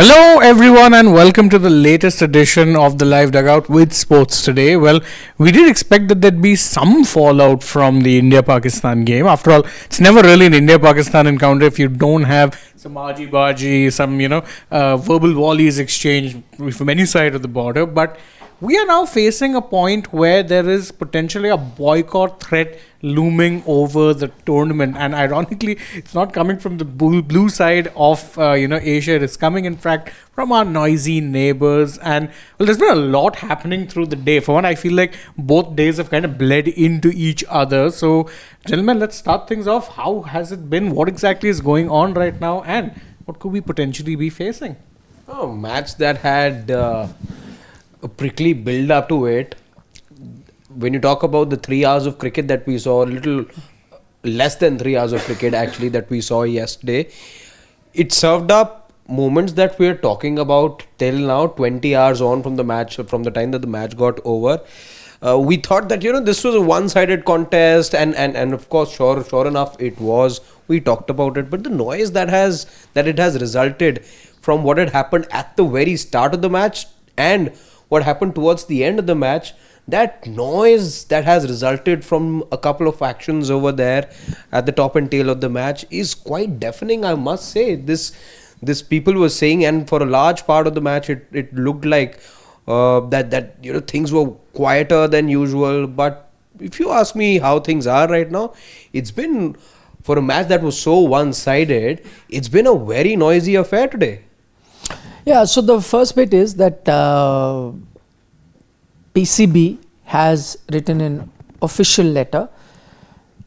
Hello everyone and welcome to the latest edition of the Live Dugout with Sports Today. Well, we did expect that there'd be some fallout from the India-Pakistan game. After all, it's never really an India-Pakistan encounter if you don't have some argy-bargy, some, verbal volleys exchanged from any side of the border. But we are now facing a point where there is potentially a boycott threat looming over the tournament, and ironically it's not coming from the blue side of Asia. It is coming in fact from our noisy neighbors. And well, there's been a lot happening through the day. For one, I feel like both days have kind of bled into each other. So gentlemen, let's start things off. How has it been? What exactly is going on right now, and what could we potentially be facing? Oh, match that had a prickly build up to it. When you talk about the 3 hours of cricket that we saw, a little less than 3 hours of cricket actually that we saw yesterday, it served up moments that we're talking about till now, 20 hours on from the match, from the time that the match got over. We thought that, this was a one-sided contest, and of course, sure enough, it was. We talked about it, but the noise that it has resulted from what had happened at the very start of the match and what happened towards the end of the match, that noise that has resulted from a couple of actions over there at the top and tail of the match is quite deafening, I must say. This people were saying, and for a large part of the match, it looked like that things were quieter than usual. But if you ask me how things are right now, it's been, for a match that was so one-sided, it's been a very noisy affair today. Yeah, so the first bit is that PCB has written an official letter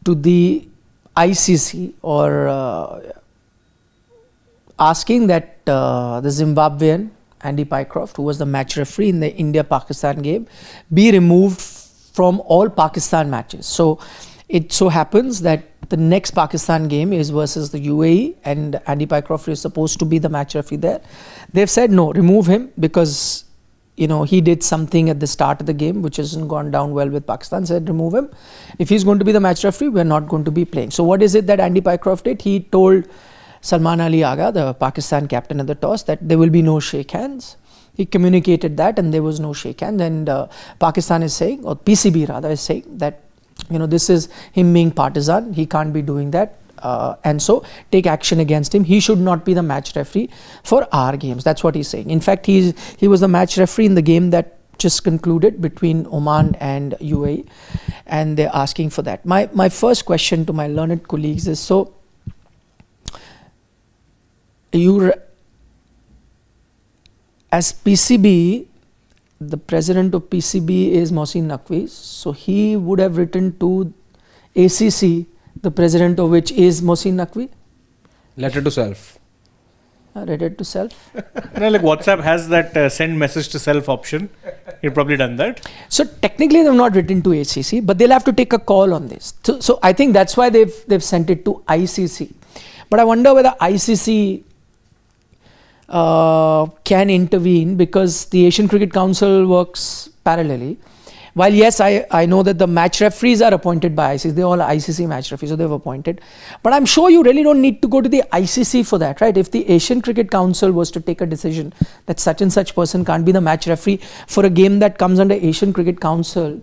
to the ICC or asking that the Zimbabwean Andy Pycroft, who was the match referee in the India-Pakistan game, be removed from all Pakistan matches. So it so happens that the next Pakistan game is versus the UAE, and Andy Pycroft is supposed to be the match referee there. They've said no, remove him because he did something at the start of the game which hasn't gone down well with Pakistan. Said remove him. If he's going to be the match referee, we're not going to be playing. So what is it that Andy Pycroft did? He told Salman Ali Agha, the Pakistan captain of the toss, that there will be no shake hands. He communicated that and there was no shake hands. And Pakistan is saying, or PCB rather is saying that this is him being partisan. He can't be doing that. And so take action against him. He should not be the match referee for our games. That's what he's saying. In fact, he was the match referee in the game that just concluded between Oman and UAE, and they're asking for that. My first question to my learned colleagues is, so as PCB, the president of PCB is Mohsin Naqvi, so he would have written to ACC, the president of which is Mohsin Naqvi. Letter to self. Letter to self. Like WhatsApp has that send message to self option. You've probably done that. So technically they've not written to ACC, but they'll have to take a call on this. So I think that's why they've sent it to ICC. But I wonder whether ICC can intervene, because the Asian Cricket Council works parallelly. While yes, I know that the match referees are appointed by ICC, they're all ICC match referees, so they've appointed. But I'm sure you really don't need to go to the ICC for that, right? If the Asian Cricket Council was to take a decision that such and such person can't be the match referee for a game that comes under Asian Cricket Council,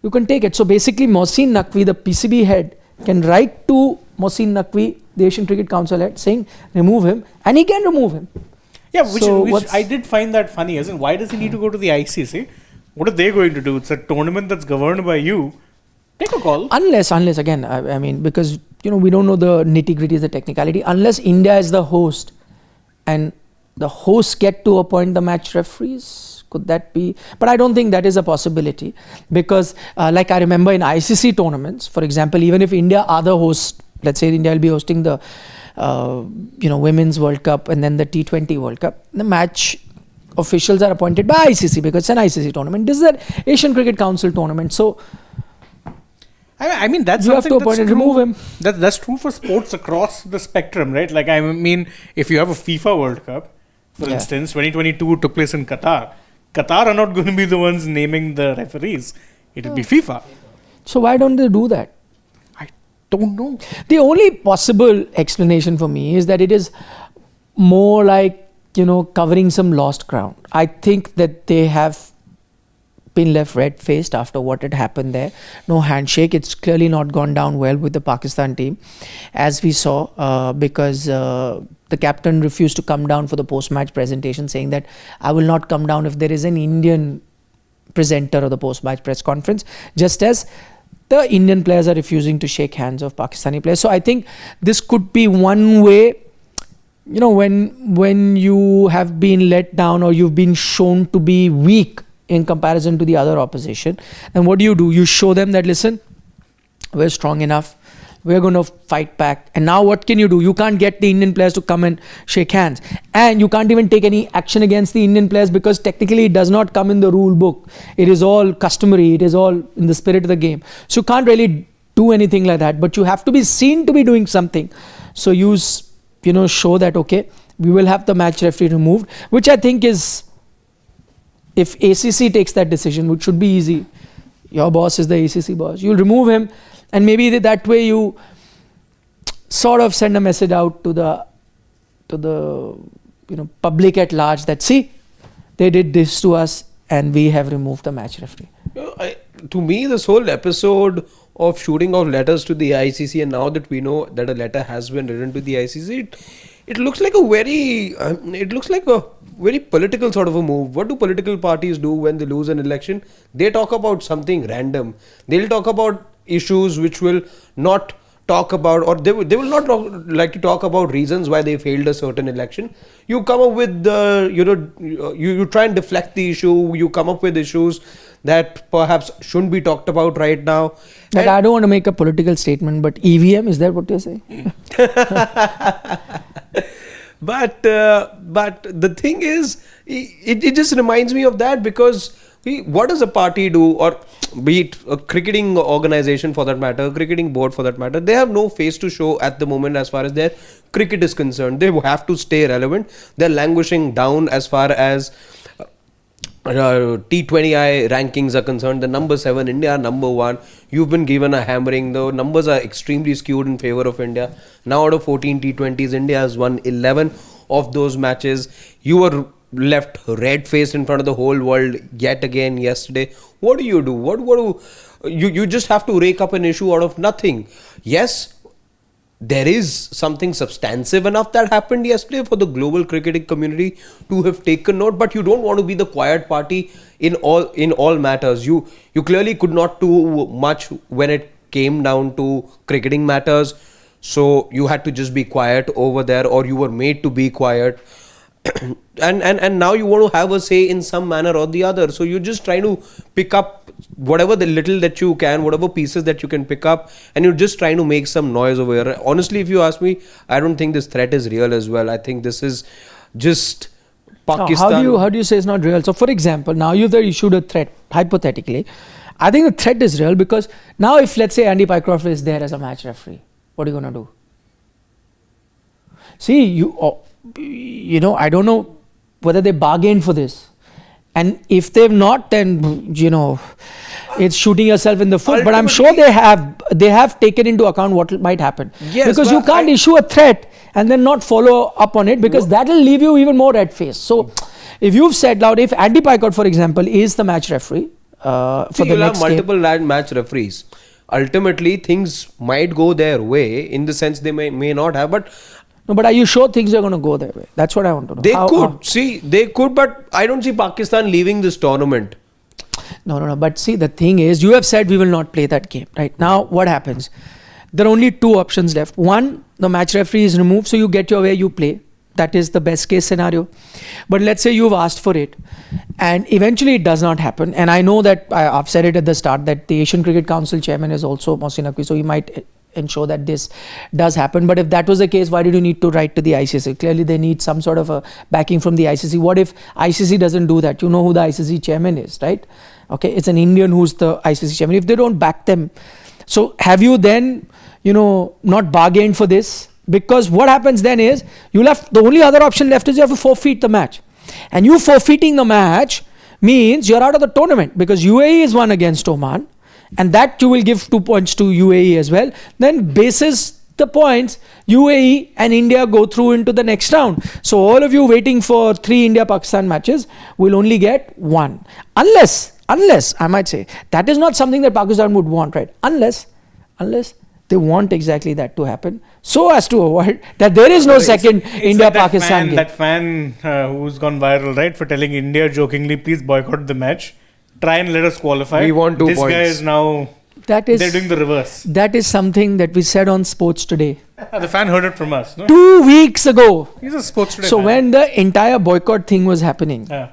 you can take it. So basically Mohsin Naqvi, the PCB head, can write to Mohsin Naqvi, the Asian Cricket Council head, saying remove him, and he can remove him. Yeah, which I did find that funny, as in why does he need to go to the ICC? What are they going to do? It's a tournament that's governed by you. Take a call. Unless again, I mean, because we don't know the nitty-gritty, the technicality. Unless India is the host and the hosts get to appoint the match referees, could that be? But I don't think that is a possibility, because like I remember in ICC tournaments, for example, even if India are the host, let's say India will be hosting the Women's World Cup and then the T20 World Cup, the match officials are appointed by ICC because it's an ICC tournament. This is an Asian Cricket Council tournament. So I mean, that's you have to appoint and remove him. That's true for sports across the spectrum, right? Like, I mean, if you have a FIFA World Cup, for instance, 2022 took place in Qatar. Qatar are not going to be the ones naming the referees. It will be FIFA. So why don't they do that? I don't know. The only possible explanation for me is that it is more like covering some lost ground. I think that they have been left red-faced after what had happened there. No handshake. It's clearly not gone down well with the Pakistan team, as we saw, because the captain refused to come down for the post-match presentation, saying that I will not come down if there is an Indian presenter of the post-match press conference, just as the Indian players are refusing to shake hands of Pakistani players. So I think this could be one way, when you have been let down or you've been shown to be weak in comparison to the other opposition, then what do? You show them that, listen, we're strong enough, we're going to fight back. And now what can you do? You can't get the Indian players to come and shake hands, and you can't even take any action against the Indian players because technically it does not come in the rule book. It is all customary, it is all in the spirit of the game. So you can't really do anything like that, but you have to be seen to be doing something. So show that, okay, we will have the match referee removed, which I think is, if ACC takes that decision, which should be easy, your boss is the ACC boss, you'll remove him, and maybe that way you sort of send a message out to the public at large that, see, they did this to us and we have removed the match referee. To me, this whole episode of shooting of letters to the ICC, and now that we know that a letter has been written to the ICC, it looks like a very political sort of a move. What do political parties do when they lose an election? They talk about something random. They'll talk about issues which will not talk about, or they will not like to talk about reasons why they failed a certain election. You come up with you try and deflect the issue. You come up with issues that perhaps shouldn't be talked about right now. Like, I don't want to make a political statement, but EVM, is that what you're saying? But the thing is, it just reminds me of that, because what does a party do, or be it a cricketing organization for that matter, a cricketing board for that matter, they have no face to show at the moment as far as their cricket is concerned. They have to stay relevant. They're languishing down as far as T20I rankings are concerned. The number 7, India number 1. You've been given a hammering. The numbers are extremely skewed in favor of India. Now out of 14 T20s, India has won 11 of those matches. You were left red-faced in front of the whole world yet again yesterday. What do? You just have to rake up an issue out of nothing. Yes, there is something substantive enough that happened yesterday for the global cricketing community to have taken note, but you don't want to be the quiet party in all matters. You clearly could not do much when it came down to cricketing matters, so you had to just be quiet over there, or you were made to be quiet. and now you want to have a say in some manner or the other, so you're just trying to pick up whatever the little that you can, whatever pieces that you can pick up, and you're just trying to make some noise over here. Honestly, if you ask me, I don't think this threat is real as well. I think this is just Pakistan. How do you say it's not real? So for example, now you've issued a threat, hypothetically. I think the threat is real, because now if, let's say, Andy Pycroft is there as a match referee, what are you going to do? See, I don't know whether they bargained for this, and if they've not, then it's shooting yourself in the foot. But I'm sure they have taken into account what might happen. Yes, because you can't issue a threat and then not follow up on it, because that will leave you even more red-faced. So if you've said loud, if Andy Pycroft, for example, is the match referee for the next have multiple match referees. Ultimately, things might go their way, in the sense they may not have, but. No, but are you sure things are going to go their way? That's what I want to know. They could, but I don't see Pakistan leaving this tournament. No. But see, the thing is, you have said we will not play that game. Right now, what happens? There are only two options left. One, the match referee is removed, so you get your way, you play. That is the best case scenario. But let's say you've asked for it, and eventually it does not happen. And I know that I've said it at the start that the Asian Cricket Council chairman is also Mohsin Naqvi, so he might ensure that this does happen. But if that was the case, why did you need to write to the ICC? Clearly they need some sort of a backing from the ICC. What if ICC doesn't do that? You know who the ICC chairman is, right? Okay, it's an Indian who's the ICC chairman. If they don't back them, so have you then not bargained for this? Because what happens then is, the only other option left is you have to forfeit the match, and you forfeiting the match means you're out of the tournament, because UAE is won against Oman, and that you will give 2 points to UAE as well. Then basis the points, UAE and India go through into the next round. So all of you waiting for 3 India-Pakistan matches will only get 1. Unless, I might say, that is not something that Pakistan would want, right? Unless they want exactly that to happen, so as to avoid that there is no second India-Pakistan game. That fan who's gone viral, right, for telling India jokingly, please boycott the match. Try and let us qualify. We want 2 points. This guy is now... they're doing the reverse. That is something that we said on Sports Today. The fan heard it from us, no? 2 weeks ago. He's a Sports Today So fan. when the entire boycott thing was happening, Yeah.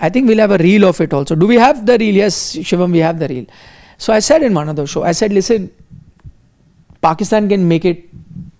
I think we'll have a reel of it also. Do we have the reel? Yes, Shivam, we have the reel. So I said in one of the show, I said, listen, Pakistan can make it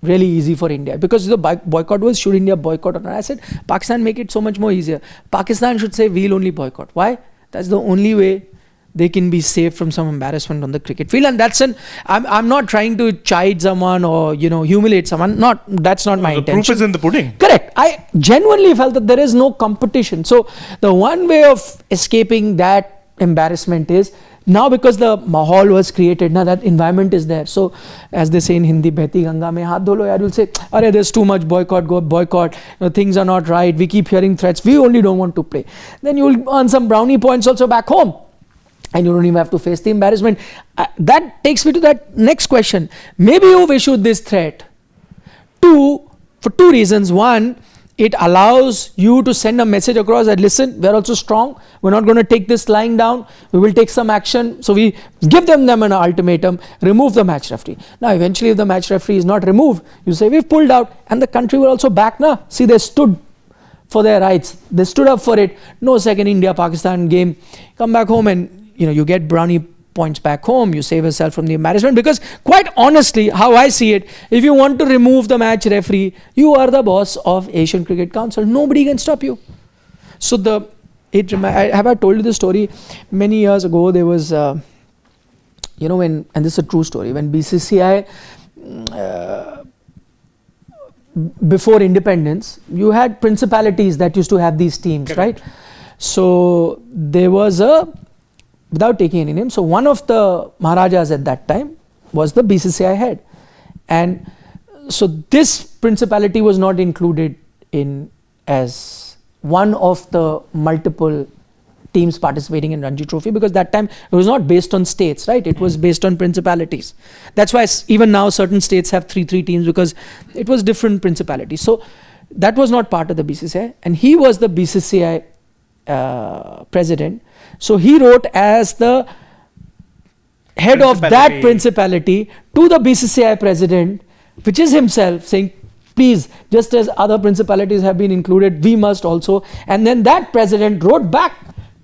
really easy for India, because the boycott was, should India boycott or not? I said, Pakistan make it so much more easier. Pakistan should say, we'll only boycott. Why? That's the only way they can be saved from some embarrassment on the cricket field. And that's I'm not trying to chide someone or, humiliate someone. That's not my intention. The proof is in the pudding. Correct. I genuinely felt that there is no competition. So the one way of escaping that embarrassment is, now because the mahal was created, now that environment is there. So as they say in Hindi, Behti Ganga mein haath dholo yaar, you'll say, "Arey, there's too much boycott, go boycott. Things are not right. We keep hearing threats. We only don't want to play." Then you'll earn some brownie points also back home. And you don't even have to face the embarrassment. That takes me to that next question. Maybe you've issued this threat for 2 reasons. One, it allows you to send a message across that, listen, we're also strong. We're not going to take this lying down. We will take some action. So we give them an ultimatum, remove the match referee. Now, eventually, if the match referee is not removed, you say, we've pulled out, and the country will also back now. See, they stood for their rights. They stood up for it. No second India-Pakistan game. Come back home and, you get brownie points back home. You save yourself from the embarrassment. Because quite honestly, how I see it, if you want to remove the match referee, you are the boss of Asian Cricket Council. Nobody can stop you. So have I told you the story? Many years ago, there was, and this is a true story, when BCCI, before independence, you had principalities that used to have these teams, right? So there was without taking any name, so one of the Maharajas at that time was the BCCI head. And so this principality was not included in as one of the multiple teams participating in Ranji Trophy, because that time it was not based on states, right? It was based on principalities. That's why even now certain states have 3 teams, because it was different principalities. So that was not part of the BCCI, and he was the BCCI president. So he wrote as the head of that principality to the BCCI president, which is himself, saying, please, just as other principalities have been included, we must also. And then that president wrote back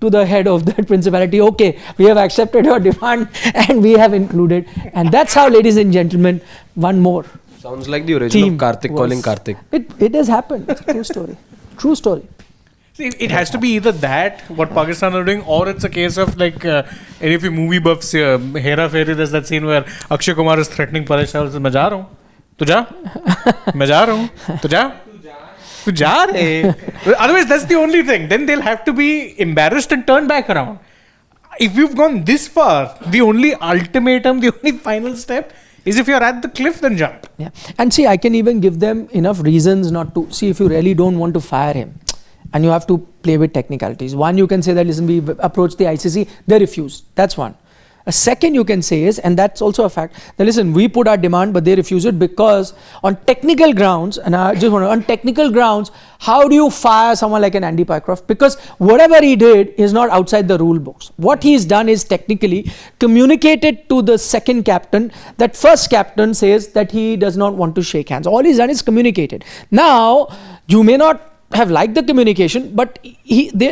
to the head of that principality, okay, we have accepted your demand and we have included. And that's how, ladies and gentlemen, one more. Sounds like the origin of Karthik calling Karthik. It has happened. It's a true story. True story. See, it has to be either that, what Pakistan are doing, or it's a case of like, any of you movie buffs here, Hera Fairy, there's that scene where Akshay Kumar is threatening Paresh Rawal, says, मैं जा रहा हूँ, तू जा, मैं जा रहा हूँ, तू जा, तू जा रे. Otherwise, that's the only thing. Then they'll have to be embarrassed and turn back around. If you've gone this far, the only ultimatum, the only final step is if you're at the cliff, then jump. Yeah. And see, I can even give them enough reasons not to. See, if you really don't want to fire him, and you have to play with technicalities. One, you can say that, listen, we approached the ICC, they refused. That's one. A second you can say is, and that's also a fact, that listen, we put our demand, but they refused it because on technical grounds, and I just want to, on technical grounds, how do you fire someone like an Andy Pycroft? Because whatever he did is not outside the rule books. What he's done is technically communicated to the second captain. That first captain says that he does not want to shake hands. All he's done is communicated. Now, you may not have liked the communication, but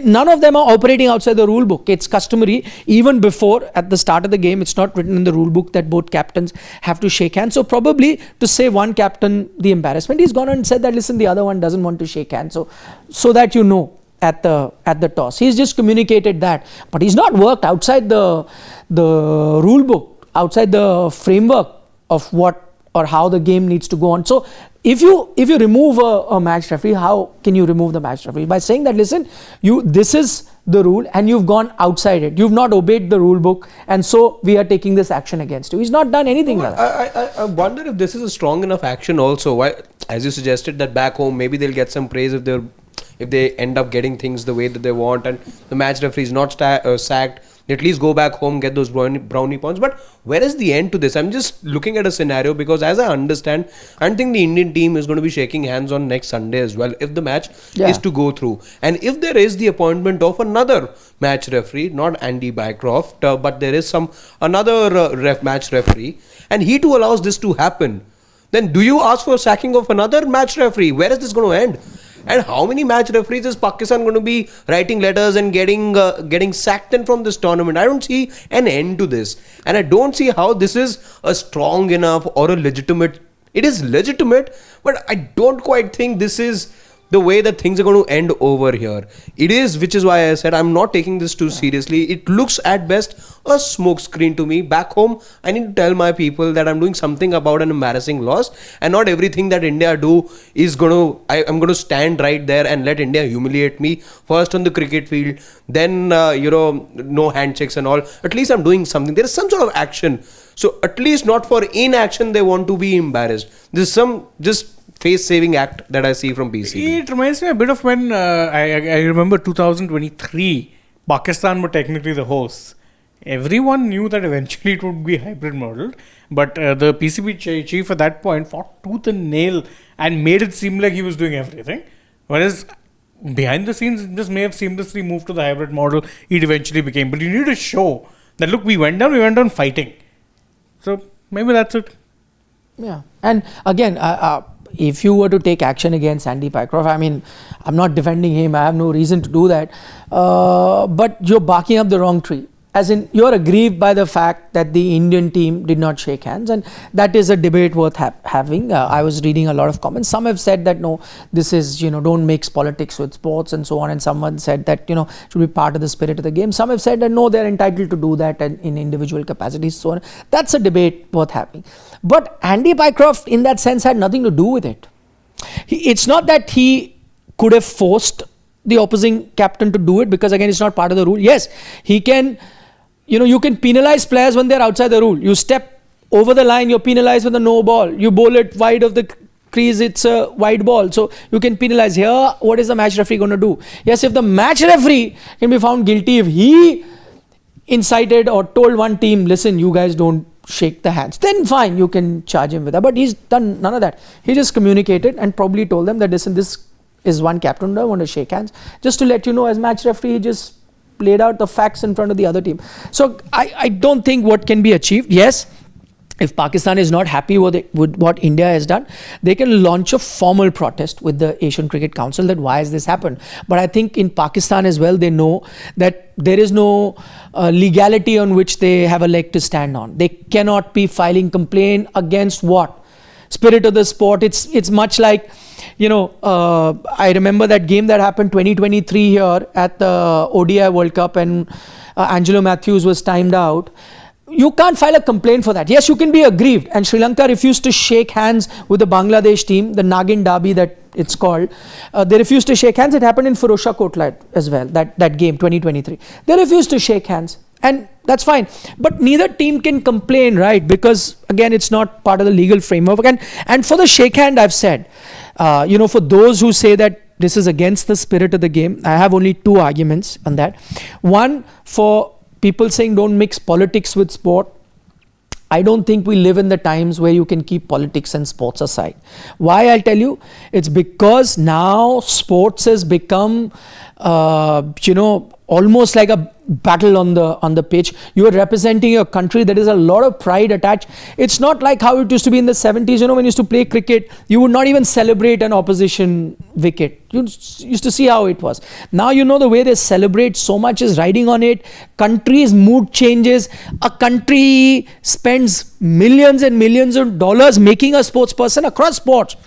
none of them are operating outside the rule book. It's customary, even before, at the start of the game, it's not written in the rule book that both captains have to shake hands. So probably to save one captain the embarrassment, he's gone and said that, listen, the other one doesn't want to shake hands. So that you know at the toss. He's just communicated that. But he's not worked outside the rule book, outside the framework of what or how the game needs to go on. So if you remove a match referee, how can you remove the match referee? By saying that, listen, this is the rule and you've gone outside it. You've not obeyed the rule book, and so we are taking this action against you. He's not done anything like that. I wonder if this is a strong enough action also. Why, as you suggested, that back home maybe they'll get some praise if they end up getting things the way that they want, and the match referee is not sacked. They at least go back home, get those brownie points. But where is the end to this? I'm just looking at a scenario, because as I understand, I think the Indian team is going to be shaking hands on next Sunday as well, if the match is to go through. And if there is the appointment of another match referee, not Andy Bycroft, but there is another match referee, and he too allows this to happen, then do you ask for sacking of another match referee? Where is this going to end? And how many match referees is Pakistan going to be writing letters and getting sacked in from this tournament? I don't see an end to this. And I don't see how this is a strong enough or a legitimate. It is legitimate, but I don't quite think this is the way that things are going to end over here. It is, which is why I said I'm not taking this too seriously. It looks at best a smoke screen to me. Back home, I need to tell my people that I'm doing something about an embarrassing loss, and not everything that India do is I'm going to stand right there and let India humiliate me first on the cricket field, then no handshakes and all. At least I'm doing something. There is some sort of action. So at least not for inaction they want to be embarrassed. This is some just face-saving act that I see from PCB. It reminds me a bit of when I remember 2023, Pakistan were technically the hosts. Everyone knew that eventually it would be hybrid model, but the PCB chief at that point fought tooth and nail and made it seem like he was doing everything. Whereas behind the scenes, it just may have seamlessly moved to the hybrid model it eventually became. But you need to show that, look, we went down fighting. So maybe that's it. Yeah. And again, if you were to take action against Andy Pycroft, I mean, I'm not defending him. I have no reason to do that. But you're barking up the wrong tree. As in, you're aggrieved by the fact that the Indian team did not shake hands, and that is a debate worth having. I was reading a lot of comments. Some have said that no, this is, don't mix politics with sports and so on. And someone said that, it should be part of the spirit of the game. Some have said that no, they're entitled to do that in individual capacities, so on. That's a debate worth having. But Andy Pycroft, in that sense, had nothing to do with it. It's not that he could have forced the opposing captain to do it, because again, it's not part of the rule. Yes, he can. You can penalize players when they're outside the rule. You step over the line, you're penalized with a no ball. You bowl it wide of the crease, it's a wide ball. So you can penalize. Here, what is the match referee going to do? Yes, if the match referee can be found guilty, if he incited or told one team, listen, you guys don't shake the hands, then fine, you can charge him with that. But he's done none of that. He just communicated and probably told them that, listen, this is one captain, I want to shake hands. Just to let you know, as match referee, he just laid out the facts in front of the other team. So I don't think what can be achieved. Yes, if Pakistan is not happy with what India has done, they can launch a formal protest with the Asian Cricket Council that why has this happened. But I think in Pakistan as well, they know that there is no legality on which they have a leg to stand on. They cannot be filing complaint against what? Spirit of the sport. It's much like, I remember that game that happened 2023 here at the ODI World Cup, and Angelo Matthews was timed out. You can't file a complaint for that. Yes, you can be aggrieved. And Sri Lanka refused to shake hands with the Bangladesh team, the Nagin Derby that it's called. They refused to shake hands. It happened in Firozshah Kotla as well, that game, 2023. They refused to shake hands. And that's fine. But neither team can complain, right? Because, again, it's not part of the legal framework. And for the shake hand, I've said, for those who say that this is against the spirit of the game, I have only two arguments on that. One, for people saying don't mix politics with sport. I don't think we live in the times where you can keep politics and sports aside. Why? I'll tell you. It's because now sports has become, almost like a battle on the pitch. You are representing your country. There is a lot of pride attached. It's not like how it used to be in the 70s. When you used to play cricket, you would not even celebrate an opposition wicket. You used to see how it was. Now the way they celebrate, so much is riding on it. Countries' mood changes. A country spends millions and millions of dollars making a sports person across sports.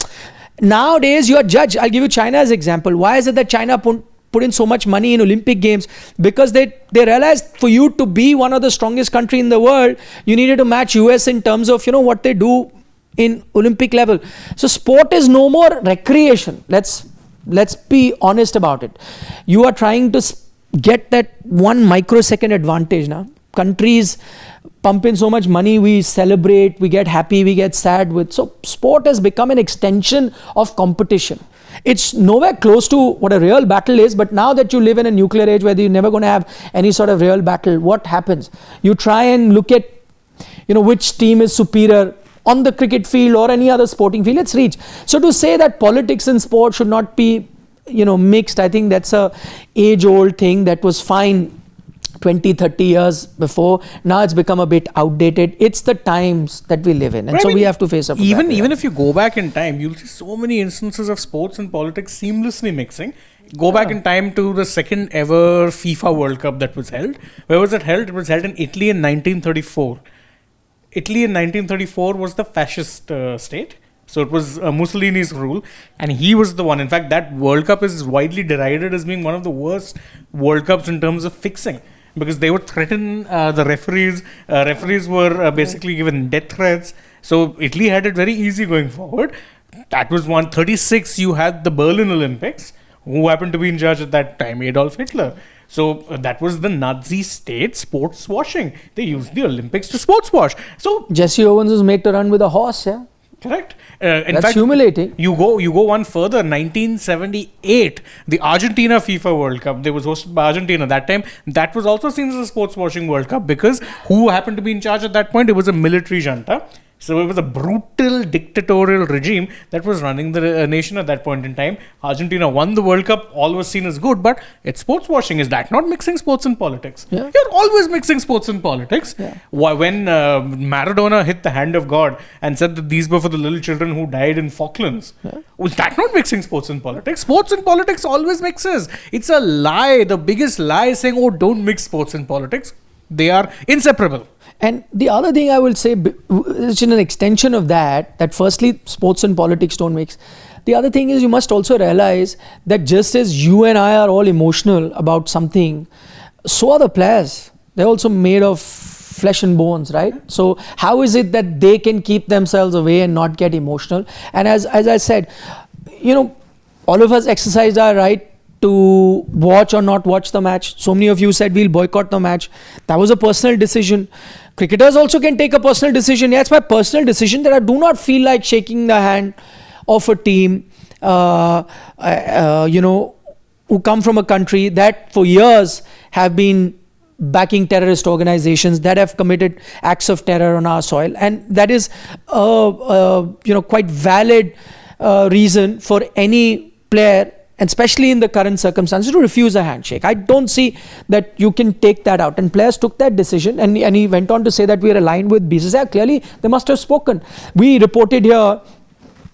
Nowadays, you are judged. I'll give you China as example. Why is it that China put in so much money in Olympic Games? Because they realized for you to be one of the strongest country in the world, you needed to match US in terms of what they do in Olympic level. So sport is no more recreation. Let's be honest about it. You are trying to get that 1 microsecond advantage now. Countries pump in so much money, we celebrate, we get happy, we get sad with. So sport has become an extension of competition. It's nowhere close to what a real battle is, but now that you live in a nuclear age where you're never going to have any sort of real battle, what happens? You try and look at, which team is superior on the cricket field or any other sporting field. Let's reach. So to say that politics and sport should not be, mixed, I think that's a age-old thing that was fine 20, 30 years before. Now it's become a bit outdated. It's the times that we live in. And so we have to face up with that. Even if you go back in time, you'll see so many instances of sports and politics seamlessly mixing. Go back in time to the second ever FIFA World Cup that was held. Where was it held? It was held in Italy in 1934. Italy in 1934 was the fascist state. So it was Mussolini's rule, and he was the one. In fact, that World Cup is widely derided as being one of the worst World Cups in terms of fixing, because they would threaten the referees. Referees were basically given death threats. So Italy had it very easy going forward. That was 136. You had the Berlin Olympics. Who happened to be in charge at that time? Adolf Hitler. So that was the Nazi state sports washing. They used the Olympics to sports wash. So Jesse Owens was made to run with a horse, yeah? Correct. That's humiliating. You go one further. 1978, the Argentina FIFA World Cup. They was hosted by Argentina that time. That was also seen as a sports washing World Cup, because who happened to be in charge at that point? It was a military junta. So it was a brutal dictatorial regime that was running the nation at that point in time. Argentina won the World Cup. All was seen as good, but it's sports washing. Is that not mixing sports and politics? Yeah. You're always mixing sports and politics. Yeah. When Maradona hit the hand of God and said that these were for the little children who died in Falklands, was that not mixing sports and politics? Sports and politics always mixes. It's a lie. The biggest lie is saying, oh, don't mix sports and politics. They are inseparable. And the other thing I will say, which is an extension of that firstly, sports and politics don't mix. The other thing is, you must also realize that just as you and I are all emotional about something, so are the players. They're also made of flesh and bones, right? So how is it that they can keep themselves away and not get emotional? And as I said, all of us exercised our right to watch or not watch the match. So many of you said we'll boycott the match. That was a personal decision. Cricketers also can take a personal decision. Yeah, it's my personal decision that I do not feel like shaking the hand of a team, who come from a country that for years have been backing terrorist organizations that have committed acts of terror on our soil. And that is quite valid reason for any player, and especially in the current circumstances, to refuse a handshake. I don't see that you can take that out. And players took that decision, and he went on to say that we are aligned with BCCI. Clearly, they must have spoken. We reported here,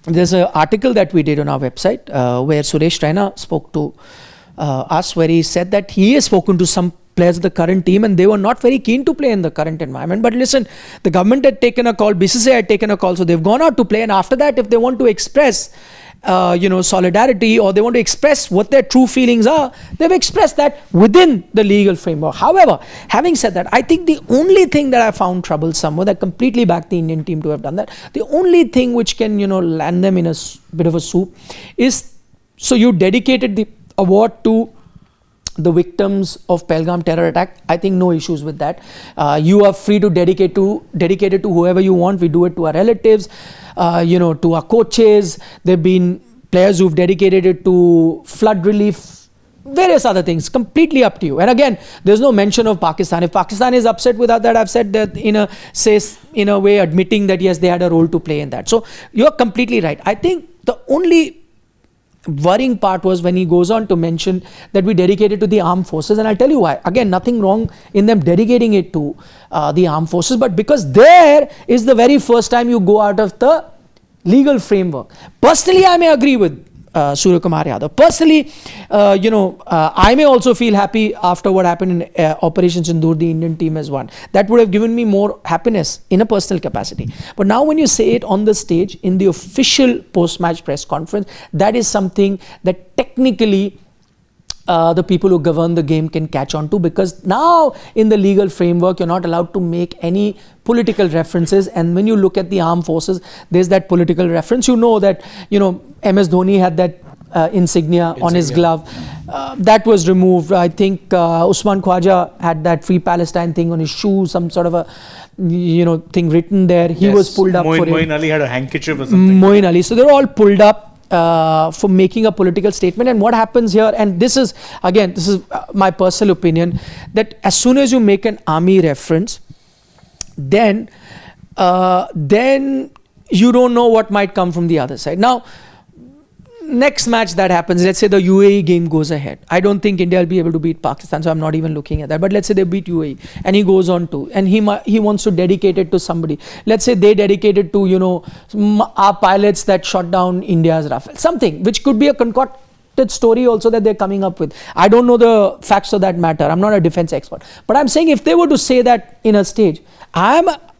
there's an article that we did on our website where Suresh Raina spoke to us, where he said that he has spoken to some players of the current team and they were not very keen to play in the current environment. But listen, the government had taken a call, BCCI had taken a call, so they've gone out to play. And after that, if they want to express solidarity, or they want to express what their true feelings are, they've expressed that within the legal framework. However, having said that, I think the only thing that I found troublesome, that completely backed the Indian team to have done that, the only thing which can, land them in a bit of a soup is, so you dedicated the award to the victims of Pahalgam terror attack. I think no issues with that. You are free to dedicate it to whoever you want. We do it to our relatives, to our coaches. There have been players who've dedicated it to flood relief, various other things, completely up to you. And again, there's no mention of Pakistan. If Pakistan is upset without that, I've said that in a way admitting that yes, they had a role to play in that. So you're completely right. I think the only worrying part was when he goes on to mention that we dedicated to the armed forces, and I'll tell you why. Again, nothing wrong in them dedicating it to the armed forces, but because there is the very first time you go out of the legal framework. Personally, I may agree with Surya Kumar Yadav. Personally, I may also feel happy after what happened in Operation Sindoor, the Indian team has won. That would have given me more happiness in a personal capacity. But now when you say it on the stage in the official post-match press conference, that is something that technically the people who govern the game can catch on to, because now in the legal framework you're not allowed to make any political references, and when you look at the armed forces there's that political reference. You know that MS Dhoni had that insignia on his glove. That was removed. I think Usman Khwaja had that Free Palestine thing on his shoe, some sort of a thing written there. He was pulled up for it. Moeen Ali had a handkerchief or something. Moeen Ali. So they're all pulled up for making a political statement. And what happens here, and this is my personal opinion, that as soon as you make an army reference, then you don't know what might come from the other side. Now, next match that happens, let's say the UAE game goes ahead. I don't think India will be able to beat Pakistan, so I'm not even looking at that. But let's say they beat UAE and he goes on to, and he wants to dedicate it to somebody. Let's say they dedicate it to, our pilots that shot down India's Rafale. Something which could be a concocted story also that they're coming up with. I don't know the facts of that matter. I'm not a defense expert. But I'm saying if they were to say that in a stage,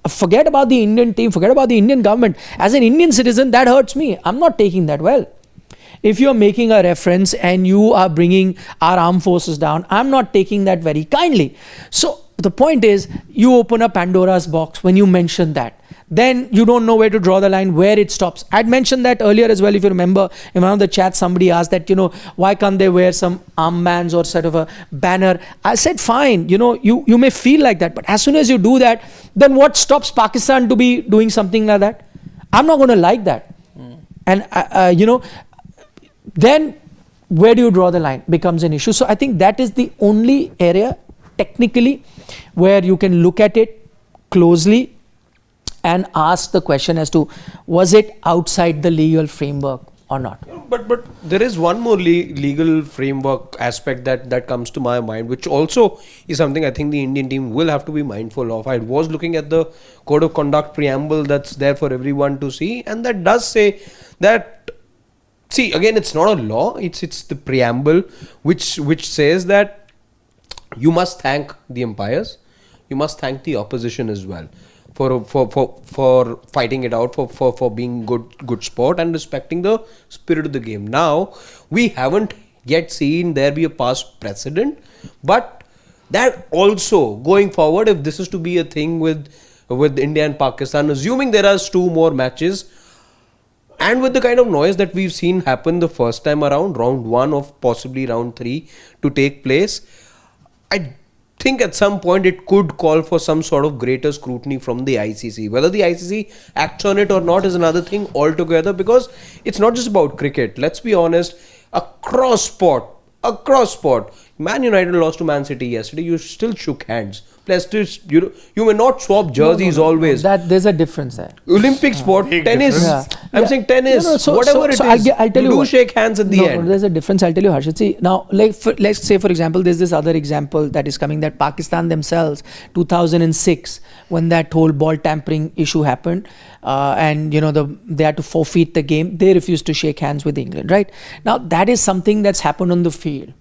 forget about the Indian team, forget about the Indian government. As an Indian citizen, that hurts me. I'm not taking that well. If you're making a reference and you are bringing our armed forces down, I'm not taking that very kindly. So the point is, you open a Pandora's box when you mention that. Then you don't know where to draw the line, where it stops. I'd mentioned that earlier as well. If you remember, in one of the chats, somebody asked that, why can't they wear some armbands or sort of a banner? I said, fine, you may feel like that. But as soon as you do that, then what stops Pakistan to be doing something like that? I'm not going to like that. And, then where do you draw the line becomes an issue. So I think that is the only area technically where you can look at it closely and ask the question as to, was it outside the legal framework or not? But there is one more legal framework aspect that comes to my mind, which also is something I think the Indian team will have to be mindful of. I was looking at the Code of Conduct preamble that's there for everyone to see, and that does say that, see, again, it's not a law, it's the preamble which says that you must thank the umpires, you must thank the opposition as well for fighting it out, for being good sport and respecting the spirit of the game. Now, we haven't yet seen there be a past precedent, but that also going forward, if this is to be a thing with India and Pakistan, assuming there are 2 more matches, and with the kind of noise that we've seen happen the first time around, round 1 of possibly round 3 to take place, I think at some point it could call for some sort of greater scrutiny from the ICC. Whether the ICC acts on it or not is another thing altogether, because it's not just about cricket. Let's be honest, across sport, Man United lost to Man City yesterday, you still shook hands. Plus, you may not swap jerseys always. That there's a difference there. Olympic sport, tennis. I'm saying tennis, whatever it is. I'll tell you do what. Shake hands at the end. There's a difference. I'll tell you, Harshit. See, now, let's say, for example, there's this other example that is coming, that Pakistan themselves, 2006, when that whole ball tampering issue happened, and they had to forfeit the game, they refused to shake hands with England, right? Now, that is something that's happened on the field.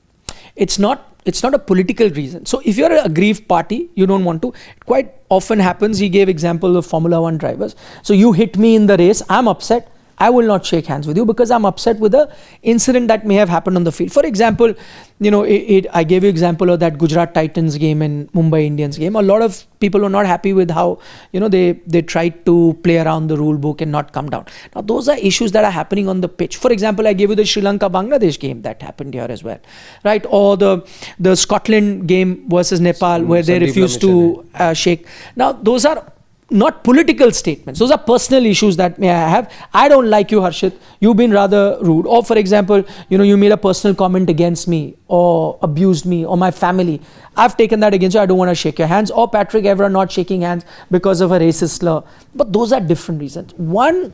It's not a political reason. So if you're an aggrieved party, you don't want to. It quite often happens. He gave example of Formula 1 drivers. So you hit me in the race, I'm upset. I will not shake hands with you because I'm upset with the incident that may have happened on the field. For example, I gave you example of that Gujarat Titans game and Mumbai Indians game. A lot of people were not happy with how, they tried to play around the rule book and not come down. Now, those are issues that are happening on the pitch. For example, I gave you the Sri Lanka-Bangladesh game that happened here as well, right? Or the Scotland game versus Nepal where they refused to shake. Now, those are not political statements. Those are personal issues that may I have. I don't like you, Harshit. You've been rather rude. Or for example, you made a personal comment against me or abused me or my family. I've taken that against you. I don't want to shake your hands. Or Patrick Evra not shaking hands because of a racist slur. But those are different reasons. One,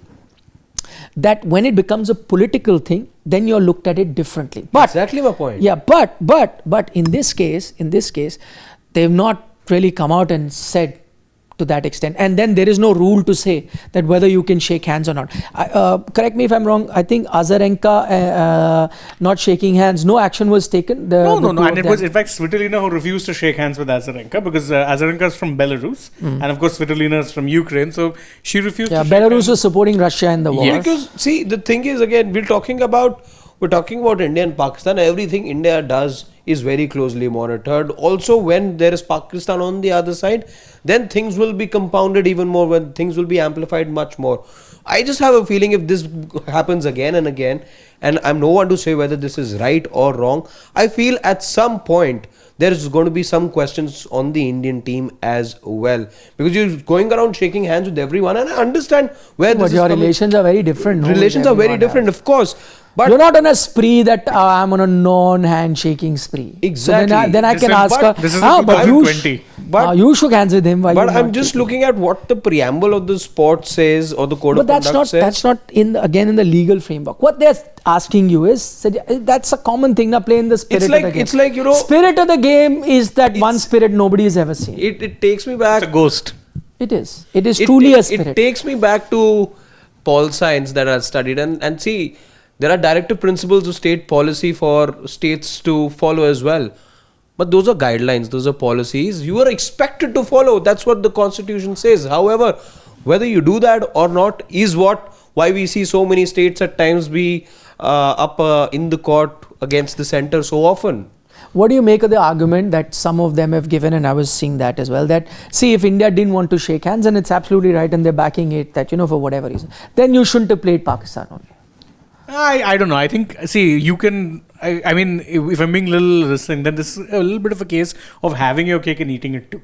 that when it becomes a political thing, then you're looked at it differently. But exactly my point. Yeah, but in this case, they've not really come out and said to that extent, and then there is no rule to say that whether you can shake hands or not. Correct me if I'm wrong. I think Azarenka not shaking hands, no action was taken. No, and it was in fact Svitolina who refused to shake hands with Azarenka because Azarenka is from Belarus, and of course Svitolina is from Ukraine, so she refused. Yeah, to shake Belarus hands. was supporting Russia in the war. Because see, the thing is, again, we're talking about we're talking about India and Pakistan. Everything India does is very closely monitored. Also, when there is Pakistan on the other side, then things will be compounded even more, when things will be amplified much more. I just have a feeling if this happens again and again, and I'm no one to say whether this is right or wrong, I feel at some point there is going to be some questions on the Indian team as well, because you're going around shaking hands with everyone, and I understand where But this your is coming. relations are very different. no, with Relations are very everyone different, else. of course, but You're not on a spree that I'm on a non-handshaking spree. Exactly. So then I This can is- ask her, this is but you, 2020. you shook hands with him while But you were I'm not just shaking. looking at what the preamble of the sport says, or the code But of that's conduct not says. that's not in the legal framework. What they're asking you is that's a common thing. Now play in the spirit It's like- of the game. it's like, you know- spirit of the game is that one It's- spirit nobody has ever seen. It takes me back. It's a ghost. It is truly a spirit. It takes me back to pol science that I studied, and see, there are directive principles of state policy for states to follow as well. But those are guidelines, those are policies you are expected to follow. That's what the constitution says. However, whether you do that or not is why we see so many states at times be up in the court against the center so often. What do you make of the argument that some of them have given, and I was seeing that as well, that see, if India didn't want to shake hands, and it's absolutely right, and they're backing it, that for whatever reason, then you shouldn't have played Pakistan only. I don't know. I think, see, you can, I mean, if I'm being a little listening, then this is a little bit of a case of having your cake and eating it too.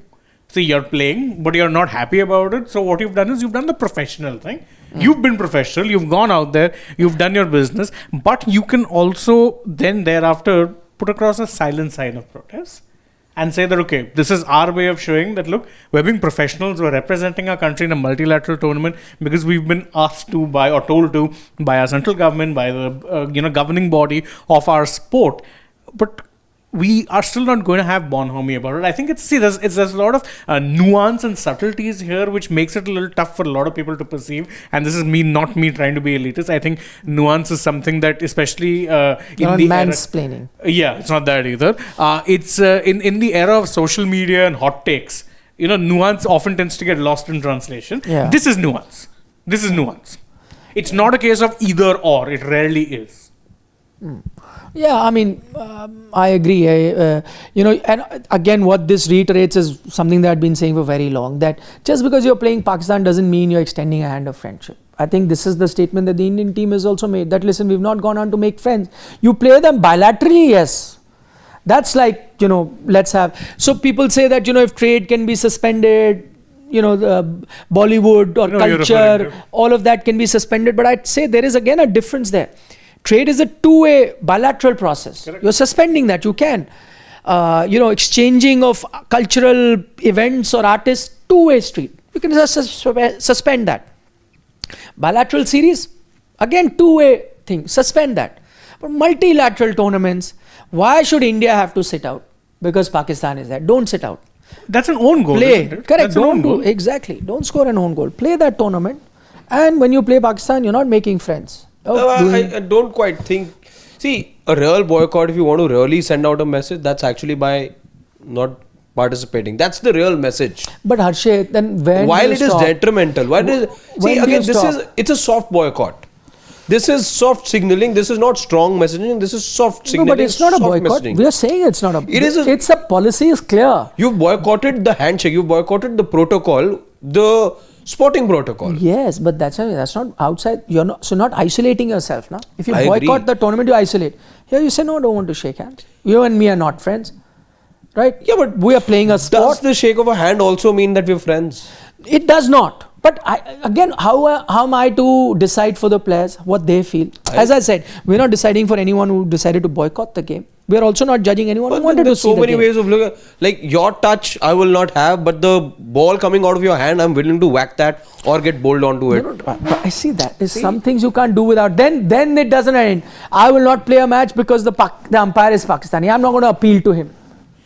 See, you're playing, but you're not happy about it. So what you've done is you've done the professional thing. You've been professional. You've gone out there. You've done your business. But you can also then thereafter put across a silent sign of protest and say that, okay, this is our way of showing that, look, we're being professionals, we're representing our country in a multilateral tournament because we've been asked to by, or told to by our central government, by the governing body of our sport. But we are still not going to have bonhomie about it. I think there's a lot of nuance and subtleties here which makes it a little tough for a lot of people to perceive. And this is not me trying to be elitist. I think nuance is something that, especially in the mansplaining. Yeah, it's not that either. It's in the era of social media and hot takes, nuance often tends to get lost in translation. Yeah. This is nuance. It's not a case of either or. It rarely is. Yeah, I mean, I agree. And again, what this reiterates is something that I've been saying for very long, that just because you're playing Pakistan doesn't mean you're extending a hand of friendship. I think this is the statement that the Indian team has also made, that listen, we've not gone on to make friends. You play them bilaterally, yes. That's like, let's have. So people say that, if trade can be suspended, the Bollywood or culture, all of that can be suspended. But I'd say there is again a difference there. Trade is a two-way bilateral process. Correct. You're suspending that. You can. Exchanging of cultural events or artists, two-way street. You can just suspend that. Bilateral series, again, two-way thing. Suspend that. But multilateral tournaments, why should India have to sit out? Because Pakistan is there. Don't sit out. That's an own goal. Play. Isn't it? Correct. That's Don't do. Exactly. Don't score an own goal. Play that tournament. And when you play Pakistan, you're not making friends. I don't quite think. See, a real boycott, if you want to really send out a message, that's actually by not participating. That's the real message. But Harshit, then when While do you it is stop? detrimental, it's a soft boycott. This is soft signaling. This is not strong messaging. This is soft signaling. No, but it's not a boycott. Messaging. We are saying it's not a. It's a policy is clear. You've boycotted the handshake. You've boycotted the protocol. The sporting protocol. Yes, but that's not outside. You're not isolating yourself now. If you boycott agree. the tournament, you isolate. Here you say no, don't want to shake hands. You and me are not friends, right? Yeah, but we are playing a sport. Does the shake of a hand also mean that we're friends? It does not. But how am I to decide for the players what they feel? As I said, we're not deciding for anyone who decided to boycott the game. We are also not judging anyone who wanted to see the game. There's so many ways of looking. Like your touch, I will not have, but the ball coming out of your hand, I'm willing to whack that or get bowled onto it. No, I see that. There's some things you can't do without. Then it doesn't end. I will not play a match because the umpire is Pakistani. I'm not going to appeal to him.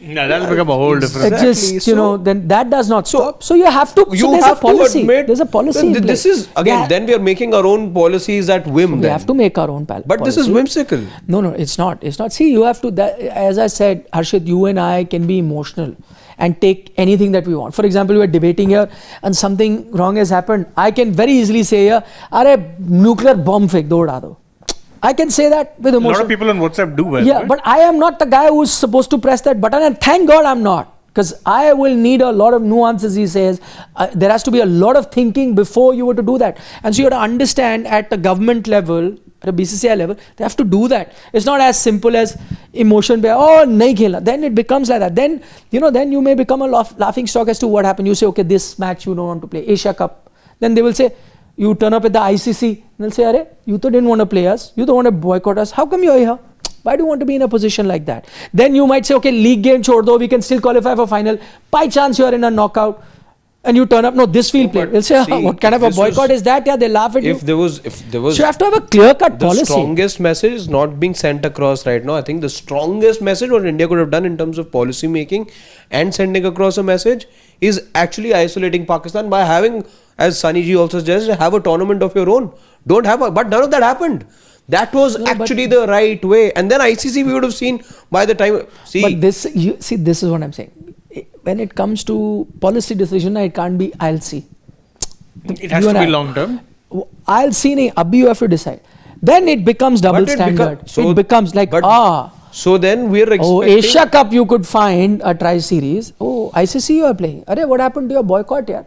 No, that'll become a whole different. It just, then that does not stop. So you have to. There's a policy. There's a policy. This is again. Then we are making our own policies at whim. We have to make our own policy. But this is whimsical. No, it's not. It's not. See, you have to. As I said, Harshit, you and I can be emotional and take anything that we want. For example, we are debating here, and something wrong has happened. I can very easily say here, "Arey, nuclear bomb fek do uda do." I can say that with A emotion. lot of people on WhatsApp do well. Yeah, right? but I am not the guy who's supposed to press that button, and thank God I'm not. Because I will need a lot of nuances, he says. There has to be a lot of thinking before you were to do that. And so you have to understand at the government level, at a BCCI level, they have to do that. It's not as simple as emotion, oh, nahi khela. Then it becomes like that. Then, then you may become a laughing stock as to what happened. You say, okay, this match you don't want to play, Asia Cup. Then they will say, you turn up at the ICC, they'll say, Arey, you didn't want to play us, you don't want to boycott us, how come you're here? Why do you want to be in a position like that? Then you might say, okay, league game chhod do, we can still qualify for final. By chance you are in a knockout and you turn up, no, this we'll play. They'll say, what kind of a boycott is that? Yeah, they laugh at you. If there was, so you have to have a clear-cut policy. The strongest message is not being sent across right now. I think the strongest message what India could have done in terms of policy making and sending across a message is actually isolating Pakistan by having, as Sunny ji also suggested, have a tournament of your own. Don't have a, but none of that happened. That was actually the right way. And then ICC we would have seen by the time. But this is what I'm saying. When it comes to policy decision, it can't be I'll see. It has to be long term. I'll see, nahi, abhi you have to decide. Then it becomes double standard. It becomes like, so then we're expecting. Oh, Asia Cup you could find a tri-series. Oh, ICC you are playing. Arey, what happened to your boycott, yaar?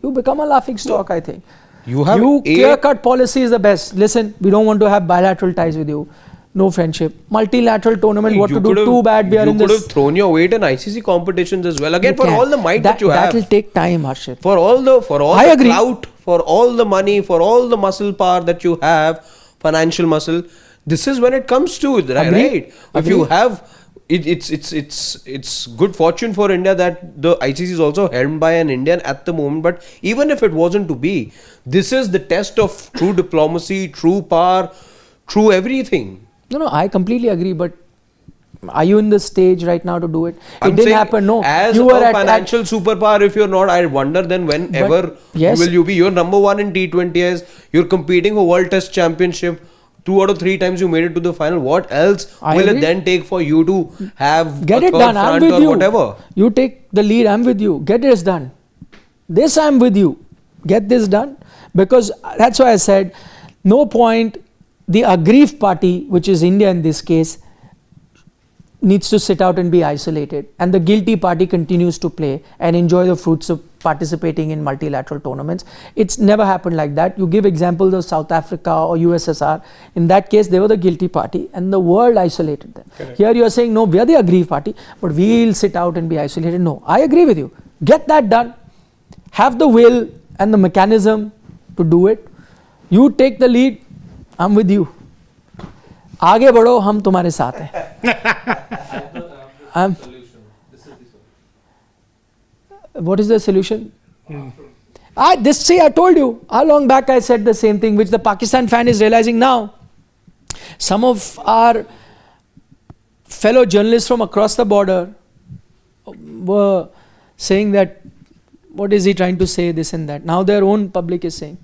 You become a laughing stock, I think. You have clear-cut policy is the best. Listen, we don't want to have bilateral ties with you. No friendship. Multilateral tournament, what to do? Too bad we are in this. You could have thrown your weight in ICC competitions as well. Again, for all the might that you have. That will take time, Harshit. For all the clout, for all the money, for all the muscle power that you have, financial muscle, this is when it comes to it, right? If you have... It's good fortune for India that the ICC is also held by an Indian at the moment. But even if it wasn't to be, this is the test of true diplomacy, true power, true everything. No, I completely agree. But are you in the stage right now to do it? It didn't happen. No, as you a financial superpower, if you're not, I wonder then whenever will you be? You're number one in T20s. You're competing for World Test Championship. 2 out of 3 times you made it to the final. What else will it then take for you to have get a it third done? front I'm with or you. whatever? You take the lead. I'm with you. Get this done. This I'm with you. Get this done, because that's why I said no point. The aggrieved party, which is India in this case, needs to sit out and be isolated, and the guilty party continues to play and enjoy the fruits of participating in multilateral tournaments. It's never happened like that. You give examples of South Africa or USSR. In that case, they were the guilty party and the world isolated them. Correct. Here you are saying, no, we are the aggrieved party, but we'll sit out and be isolated. No, I agree with you. Get that done. Have the will and the mechanism to do it. You take the lead. I'm with you. आगे बढ़ो, हम तुम्हारे साथ हैं. What is the solution? I told you how long back I said the same thing, which the Pakistan fan is realizing now. Some of our fellow journalists from across the border were saying that, what is he trying to say, this and that. Now their own public is saying.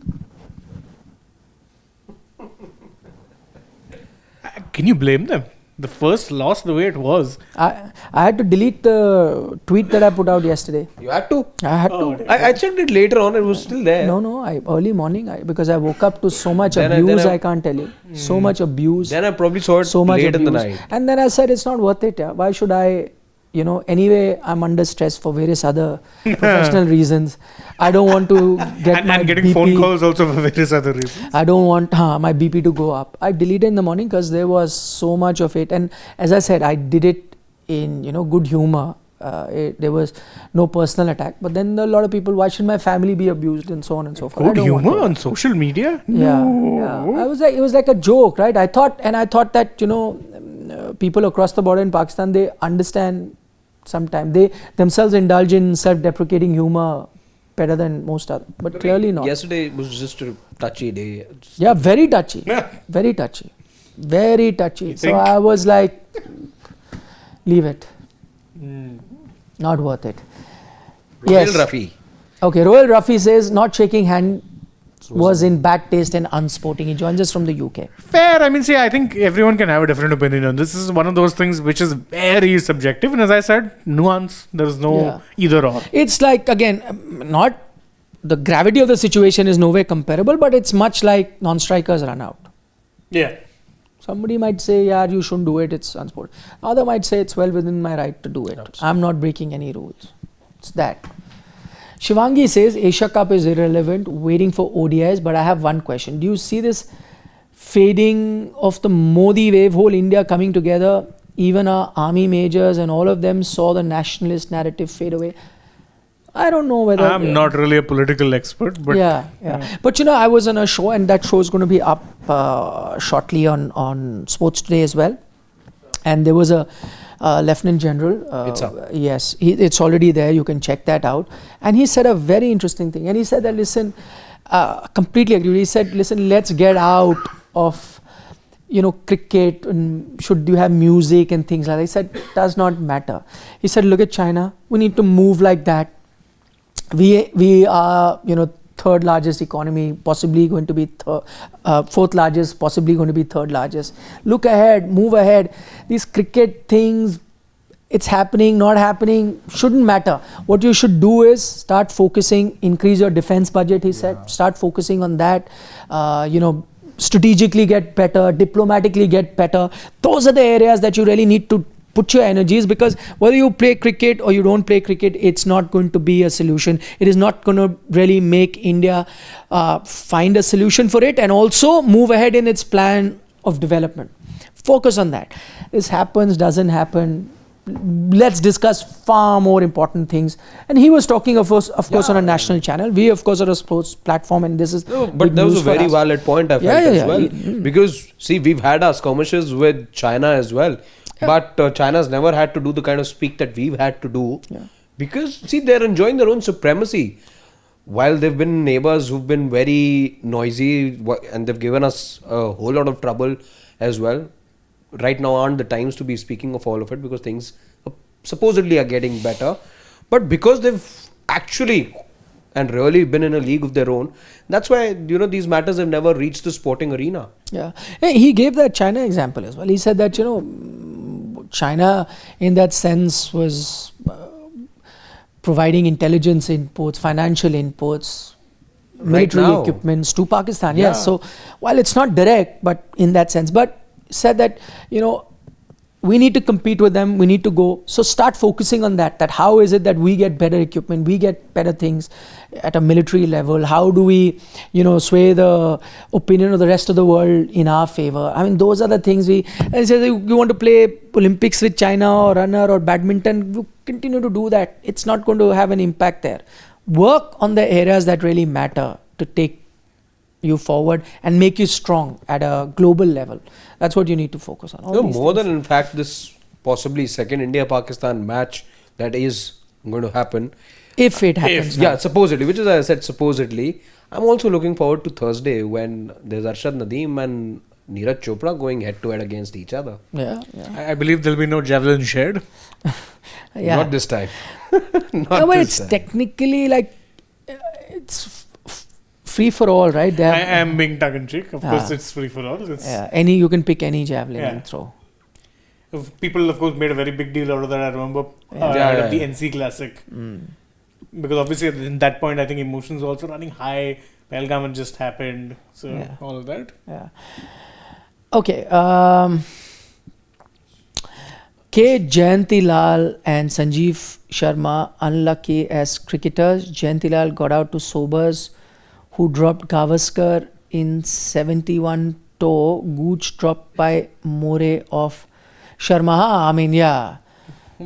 Can you blame them? The first loss the way it was. I had to delete the tweet that I put out yesterday. You had to? I had to. I checked it later on, it was still there. No, early morning, because I woke up to so much abuse, I can't tell you. So much abuse. Then I probably saw it so much late abuse. in the night. And then I said, it's not worth it. Yeah. Why should I, anyway, I'm under stress for various other professional reasons. I don't want to get my and getting BP, phone calls also for various other reasons. I don't want my BP to go up. I deleted in the morning because there was so much of it. And as I said, I did it in, good humor. There was no personal attack. But then a lot of people, why should my family be abused and so on and so forth. Good humor on social media? No. Yeah. It was like a joke, right? I thought that, people across the border in Pakistan, they understand sometimes. They themselves indulge in self-deprecating humor better than most other, but clearly not. Yesterday was just a touchy day. Yeah, very touchy. Very touchy. Very touchy. So I was like, leave it. Not worth it. Royal Rafi. Okay, Royal Rafi says not shaking hand was in bad taste and unsporting. He joins us from the UK. Fair. I think everyone can have a different opinion on this. This is one of those things which is very subjective. And as I said, nuance. There is no either or. It's like, again, not the gravity of the situation is no way comparable, but it's much like non-strikers run out. Yeah. Somebody might say, yeah, you shouldn't do it, it's unsport. Other might say it's well within my right to do it. Absolutely. I'm not breaking any rules. It's that. Shivangi says Asia Cup is irrelevant, waiting for ODIs, but I have one question. Do you see this fading of the Modi wave, whole India coming together? Even our army majors and all of them saw the nationalist narrative fade away. I don't know whether... I'm not really a political expert, but... Yeah. But I was on a show, and that show is going to be up shortly on Sports Today as well. And there was a Lieutenant General. It's up. Yes, it's already there. You can check that out. And he said a very interesting thing. And he said that, listen, completely agree. He said, listen, let's get out of, cricket, and should you have music and things like that. He said, it does not matter. He said, look at China. We need to move like that. We are, third largest economy, possibly going to be fourth largest, possibly going to be third largest. Look ahead, move ahead. These cricket things, it's happening, not happening, shouldn't matter. What you should do is start focusing, increase your defense budget, he said. Start focusing on that. Strategically get better, diplomatically get better. Those are the areas that you really need to put your energies, because whether you play cricket or you don't play cricket, it's not going to be a solution. It is not going to really make India find a solution for it and also move ahead in its plan of development. Focus on that. This happens, doesn't happen. Let's discuss far more important things. And he was talking, of course, on a national channel. We, of course, are a sports platform, and this is. No, but that was a very valid point I felt as well. Because, see, we've had our skirmishes with China as well. Yeah. But China's never had to do the kind of speak that we've had to do. Yeah. Because, see, they're enjoying their own supremacy. While they've been neighbors who've been very noisy and they've given us a whole lot of trouble as well. Right now aren't the times to be speaking of all of it, because things supposedly are getting better. But because they've actually and really been in a league of their own, that's why, these matters have never reached the sporting arena. Yeah. He gave that China example as well. He said that, China in that sense was providing intelligence inputs, financial inputs, military equipments to Pakistan. Yeah. Yes. So while it's not direct, but in that sense, but said that, we need to compete with them, we need to go. So start focusing on that how is it that we get better equipment, we get better things at a military level. How do we, sway the opinion of the rest of the world in our favor? I mean, those are the things we say. You want to play Olympics with China or runner or badminton, you continue to do that. It's not going to have an impact there. Work on the areas that really matter to take you forward and make you strong at a global level. That's what you need to focus on. More than, in fact, this possibly second India-Pakistan match that is going to happen. If it happens. Yeah, supposedly, which is, as I said, supposedly. I'm also looking forward to Thursday when there's Arshad Nadeem and Neeraj Chopra going head-to-head against each other. Yeah. I believe there'll be no javelin shared. Not this time. But it's technically like, it's free for all, right? I am being tongue-in-cheek. Of course, it's free for all. You can pick any javelin and throw. People, of course, made a very big deal out of that. I remember at the NC Classic. Because obviously, in that point, I think emotions were also running high. Pahalgam had just happened. So, all of that. Yeah. Okay. K. Jayanti Lal and Sanjeev Sharma unlucky as cricketers. Jayanti Lal got out to sobers who dropped Gavaskar in 71 toe. Gooch dropped by More of Sharma. I mean,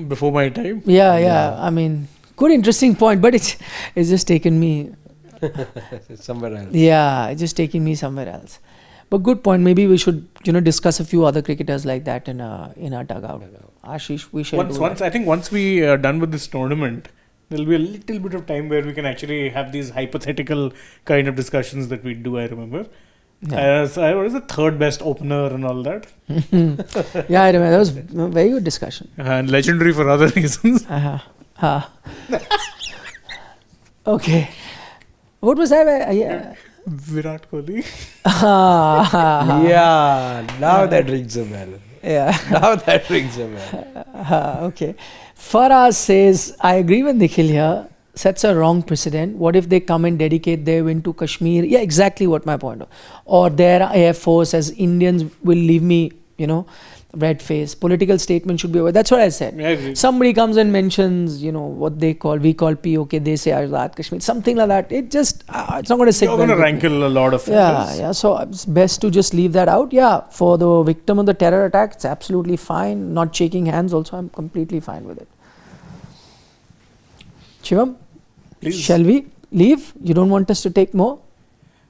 before my time. Yeah. I mean, good, interesting point, but it's just taken me somewhere else. Yeah, it's just taken me somewhere else. But good point. Maybe we should, discuss a few other cricketers like that in our dugout. Ashish, we shall do that. I think once we are done with this tournament, there'll be a little bit of time where we can actually have these hypothetical kind of discussions that we do, I remember. I was the third best opener and all that. Yeah, I remember. That was a very good discussion. And legendary for other reasons. Okay. What was that? Virat Kohli. Now that rings a bell. Now that rings a bell. Okay. Faraz says, I agree with Nikhil here. sets a wrong precedent. What if they come and dedicate their win to Kashmir? Yeah, exactly what my point. Or their Air Force as Indians will leave me, red face. Political statement should be over. That's what I said. I agree. Somebody comes and mentions, what we call POK, they say Azad Kashmir, something like that. It just, it's not going to sit You're well going to with me. rankle a lot of Yeah, fellas. yeah. So it's best to just leave that out. Yeah, for the victim of the terror attack, it's absolutely fine. Not shaking hands also, I'm completely fine with it. Shivam, Please. shall we leave? You don't want us to take more?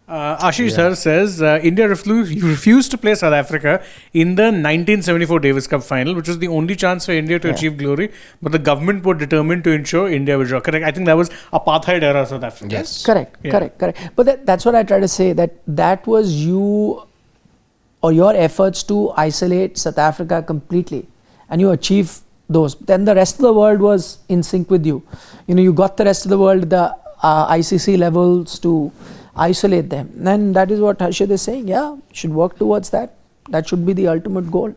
Ashish sir says India refused to play South Africa in the 1974 Davis Cup final, which was the only chance for India to achieve glory. But the government were determined to ensure India would draw. Correct. I think that was apartheid era South Africa. Yes. Correct. But that's what I try to say, that was you or your efforts to isolate South Africa completely, and you achieve those. Then the rest of the world was in sync with you. You got the rest of the world, the ICC levels to isolate them. And that is what Harshad is saying. Yeah, should work towards that. That should be the ultimate goal.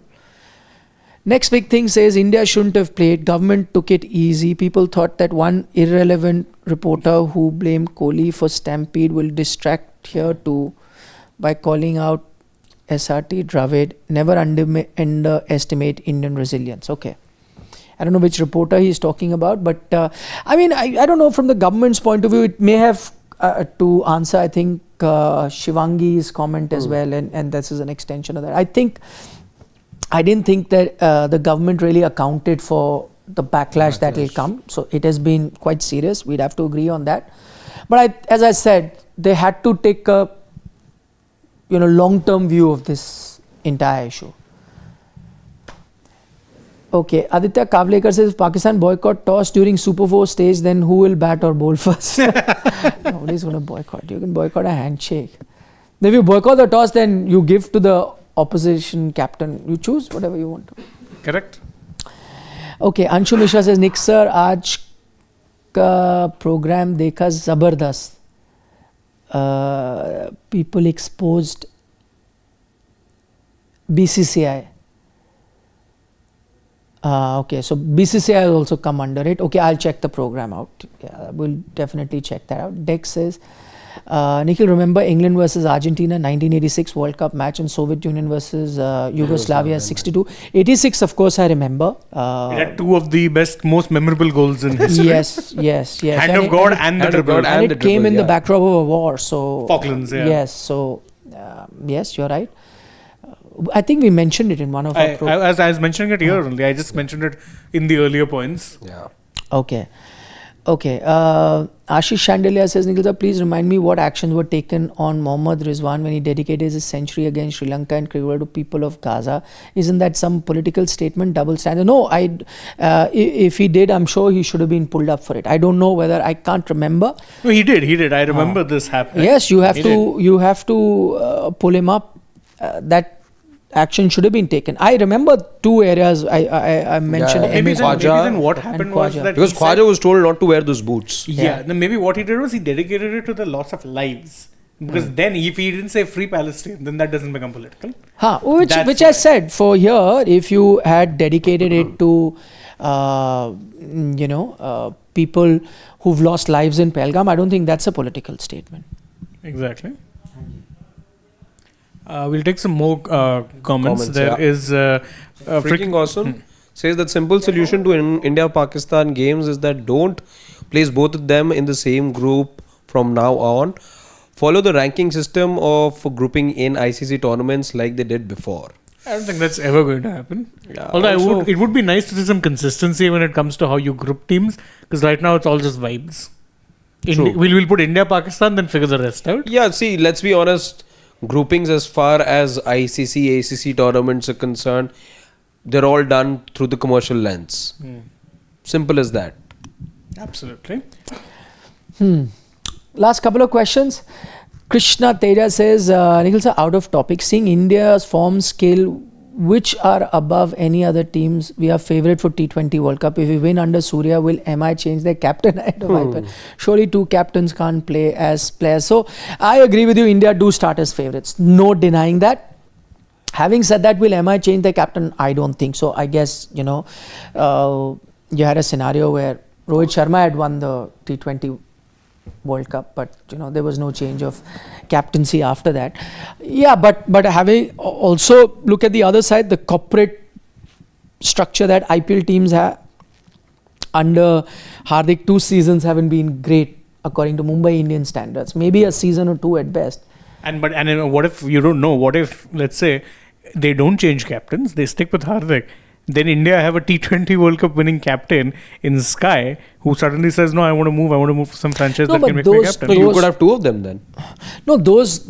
Next big thing says India shouldn't have played. Government took it easy. People thought that one irrelevant reporter who blamed Kohli for stampede will distract here too by calling out SRT Dravid. Never underestimate Indian resilience. Okay. I don't know which reporter he's talking about, but I don't know, from the government's point of view, it may have to answer, I think, Shivangi's comment as well, and this is an extension of that. I didn't think that the government really accounted for the backlash that will come. So it has been quite serious. We'd have to agree on that. But as I said, they had to take a long-term view of this entire issue. Okay, Aditya Kavlekar says, Pakistan boycott toss during Super 4 stage, then who will bat or bowl first? Nobody's going to boycott. You can boycott a handshake. If you boycott the toss, then you give to the opposition captain. You choose whatever you want to. Correct. Okay, Anshu Mishra says, Nick sir, आज का program देखा जबरदस्त. People exposed BCCI. Okay, so BCCI has also come under it. Okay, I'll check the program out. Yeah, we'll definitely check that out. Dex says, Nikhil, remember England versus Argentina 1986 World Cup match, and Soviet Union versus Yugoslavia 62. 86, of course, I remember. It had two of the most memorable goals in history. Yes. Hand of God and the dribble. And it came in the backdrop of a war. So Falklands, yeah. Yes, so yes, you're right. I think we mentioned it in one of our programs. As I was mentioning it here only, I just mentioned it in the earlier points. Yeah. Okay. Ashish Chandelier says, Nikhil sir, please remind me what actions were taken on Mohammad Rizwan when he dedicated his century against Sri Lanka and cricket to people of Gaza. Isn't that some political statement, double standard? No, if he did, I'm sure he should have been pulled up for it. I don't know whether, I can't remember. No, he did. I remember this happening. Yes, you have to pull him up. That action should have been taken. I remember two areas I mentioned. Yeah. Maybe MS then what happened was that Because Khwaja was told not to wear those boots. Yeah, then maybe what he did was he dedicated it to the loss of lives. Because then if he didn't say free Palestine, then that doesn't become political. Which I said, for here, if you had dedicated it to people who've lost lives in Pahalgam, I don't think that's a political statement. Exactly. We'll take some more comments. There is Freaking awesome. Says that simple solution to India-Pakistan games is that don't place both of them in the same group from now on. Follow the ranking system of grouping in ICC tournaments like they did before. I don't think that's ever going to happen. Yeah, Although it would be nice to see some consistency when it comes to how you group teams, because right now it's all just vibes. We'll put India-Pakistan, then figure the rest out. Yeah, see, let's be honest. Groupings as far as ICC, ACC tournaments are concerned, they're all done through the commercial lens. Simple as that. Absolutely. Last couple of questions. Krishna Teja says, Nikhil sir, out of topic, seeing India's form scale, which are above any other teams, we are favourite for T20 World Cup. If we win under Surya, will MI change their captain ahead of IPL? Surely two captains can't play as players. So I agree with you, India do start as favourites. No denying that. Having said that, will MI change their captain? I don't think so. I guess, you had a scenario where Rohit Sharma had won the T20 World Cup, but there was no change of captaincy after that. Yeah, but having also look at the other side, the corporate structure that IPL teams have under Hardik, 2 seasons haven't been great according to Mumbai Indian standards. Maybe a season or 2 at best. And what if you don't know? What if, let's say, they don't change captains, they stick with Hardik? Then India have a T20 World Cup winning captain in Sky who suddenly says, no, I want to move to some franchise that can make me captain. So you could have 2 of them then. No, those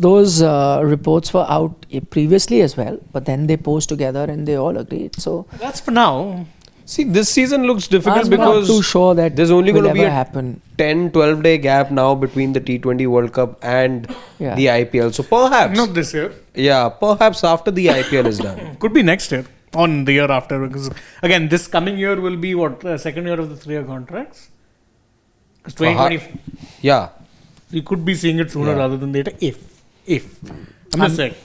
reports were out previously as well, but then they posed together and they all agreed. So that's for now. See, this season looks difficult I'm because not too sure that there's only going to be a happen. 10-12 day gap now between the T20 World Cup and the IPL. So perhaps Not this year. Yeah, perhaps after the IPL is done. Could be next year. On the year after, because again, this coming year will be second year of the 3-year contracts. Because 2020, yeah, you could be seeing it sooner rather than later. If I'm just saying,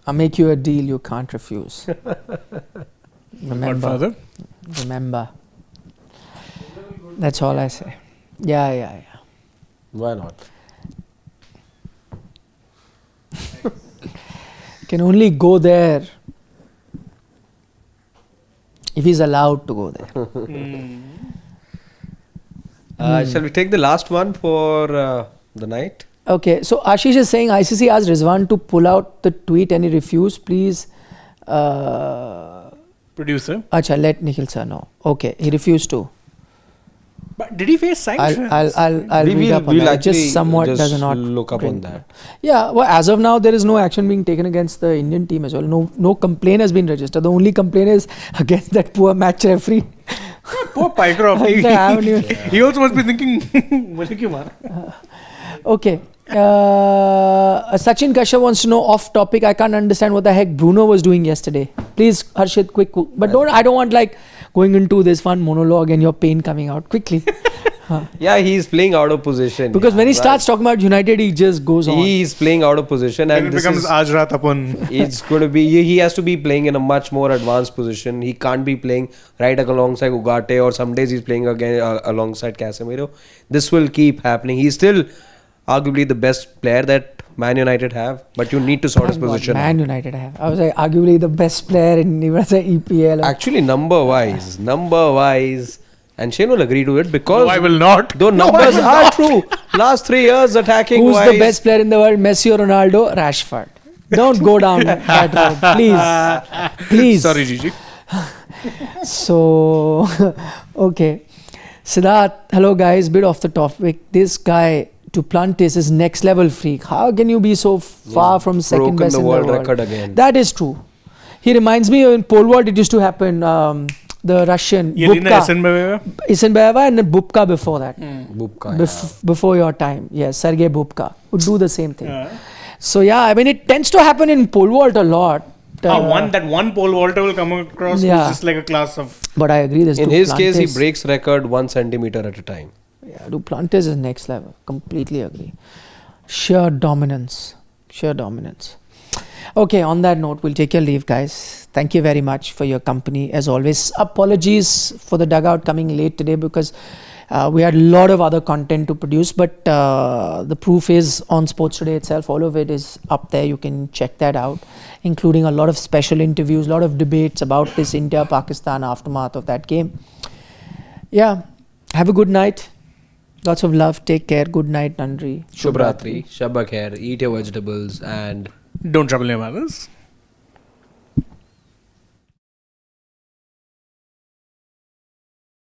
I'll make you a deal you can't refuse. Godfather. Remember. That's all I say. Yeah. Why not? Can only go there if he's allowed to go there. Shall we take the last one for the night? Okay, so Ashish is saying ICC asked Rizwan to pull out the tweet and he refused. Please, Producer. Acha, let Nikhil sir know. Okay, he refused to. But did he face sanctions? I'll read up on that. It just somewhat does not look up on that. Yeah, well, as of now, there is no action being taken against the Indian team as well. No complaint has been registered. The only complaint is against that poor match referee. Poor Pycroft. He also must be thinking, okay. Sachin Kashyap wants to know off topic. I can't understand what the heck Bruno was doing yesterday. Please, Harshit, quick. But I don't want going into this fun monologue and your pain coming out quickly. Yeah, he's playing out of position. Because when he starts talking about United, he just goes on. He's playing out of position, and it becomes Aaj Raat Apan. It's going to be. He has to be playing in a much more advanced position. He can't be playing right alongside Ugarte, or some days he's playing again alongside Casemiro. This will keep happening. He's still arguably the best player that Man United have, but you need to sort his position. Man United have. I was arguably the best player in even EPL. Actually, number wise, and Shane will agree to it because no, I will not. Though numbers are true. Last 3 years attacking Who's wise. the best player in the world? Messi or Ronaldo? Rashford. Don't go down that road, please. Sorry, Gigi. So, okay. Siddharth, hello guys. Bit off the topic. This guy Duplantis is next level freak. How can you be so far from second best in the world? Record again. That is true. He reminds me in pole vault it used to happen. The Russian Bubka, Isenbayeva and then Bubka before that. Bubka, before your time. Yes, Sergei Bubka would do the same thing. So yeah, I mean it tends to happen in pole vault a lot. One pole vaulter will come across who's just like a class of. But I agree. In his case, he breaks record 1 centimeter at a time. Yeah, Duplantis is next level. Completely agree. Sheer dominance. Okay, on that note, we'll take your leave, guys. Thank you very much for your company, as always. Apologies for the dugout coming late today because we had a lot of other content to produce, but the proof is on Sports Today itself. All of it is up there. You can check that out, including a lot of special interviews, a lot of debates about this India-Pakistan aftermath of that game. Yeah, have a good night. Lots of love. Take care. Good night, Nandri. Shubhratri. Shabba khair. Eat your vegetables and don't trouble your mothers.